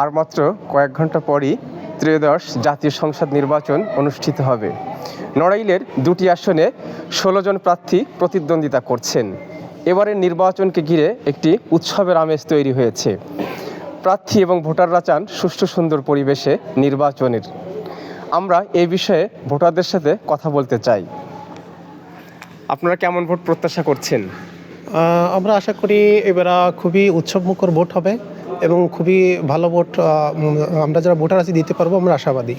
আর মাত্র কয়েক ঘন্টা পরই ত্রয়োদশ জাতীয় সংসদ নির্বাচন অনুষ্ঠিত হবে। নড়াইলের দুটি আসনে ১৬ জন প্রার্থী প্রতিদ্বন্দ্বিতা করছেন। এবারের নির্বাচনকে ঘিরে একটি উৎসবের আমেজ তৈরি হয়েছে। প্রার্থী এবং ভোটাররা চান সুষ্ঠু সুন্দর পরিবেশে নির্বাচনের। আমরা এই বিষয়ে ভোটারদের সাথে কথা বলতে চাই। আপনারা কেমন ভোট প্রত্যাশা করছেন? আমরা আশা করি এবার খুবই উৎসবমুখর ভোট হবে এবং খুবই ভালো ভোট আমরা যারা ভোটার আছি দিতে পারবো, আমরা আশাবাদী।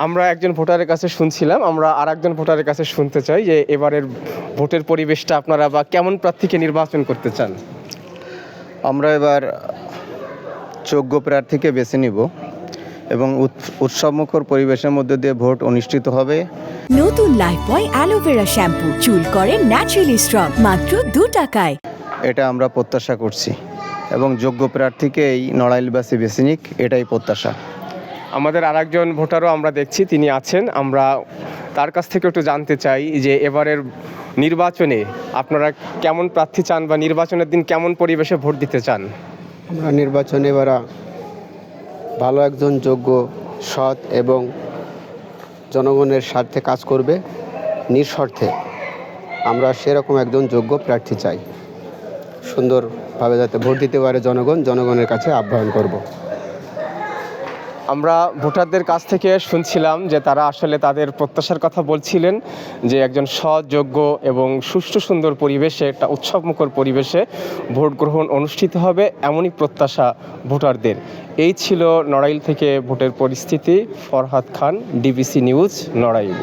আমরা একজন ভোটারের কাছে শুনছিলাম, আমরা আর একজন ভোটারের কাছে শুনতে চাই যে এবারের ভোটের পরিবেশটা আপনারা বা কেমন প্রার্থীকে নির্বাচন করতে চান? আমরা এবার যোগ্য প্রার্থীকে বেছে নিব এবং উৎসবমুখর পরিবেশের মধ্যে দিয়ে ভোট অনুষ্ঠিত হবে। নতুন লাইফবয় অ্যালোভেরা শ্যাম্পু, চুল করে ন্যাচারালি স্ট্রং, মাত্র 2 টাকায়। এটা আমরা প্রত্যাশা করছি এবং যোগ্য প্রার্থীকে এই নড়াইলবাসী বেছে নিক, এটাই প্রত্যাশা। আমাদের আর একজন ভোটারও আমরা দেখছি, তিনি আছেন। আমরা তার কাছ থেকে একটু জানতে চাই যে এবারের নির্বাচনে আপনারা কেমন প্রার্থী চান বা নির্বাচনের দিন কেমন পরিবেশে ভোট দিতে চান? আমরা নির্বাচনে এবার ভালো একজন যোগ্য, সৎ এবং জনগণের স্বার্থে কাজ করবে নিঃস্বার্থে, আমরা সেরকম একজন যোগ্য প্রার্থী চাই। সুন্দরভাবে যাতে ভোট দিতে পারে জনগণের কাছে আহ্বান করব। আমরা ভোটারদের কাছ থেকে শুনছিলাম যে তারা আসলে তাদের প্রত্যাশার কথা বলছিলেন যে একজন সৎ, যোগ্য এবং সুষ্ঠু সুন্দর পরিবেশে, একটা উৎসবমুখর পরিবেশে ভোট গ্রহণ অনুষ্ঠিত হবে, এমনই প্রত্যাশা ভোটারদের। এই ছিল নড়াইল থেকে ভোটের পরিস্থিতি। ফরহাদ খান, ডিবিসি নিউজ, নড়াইল।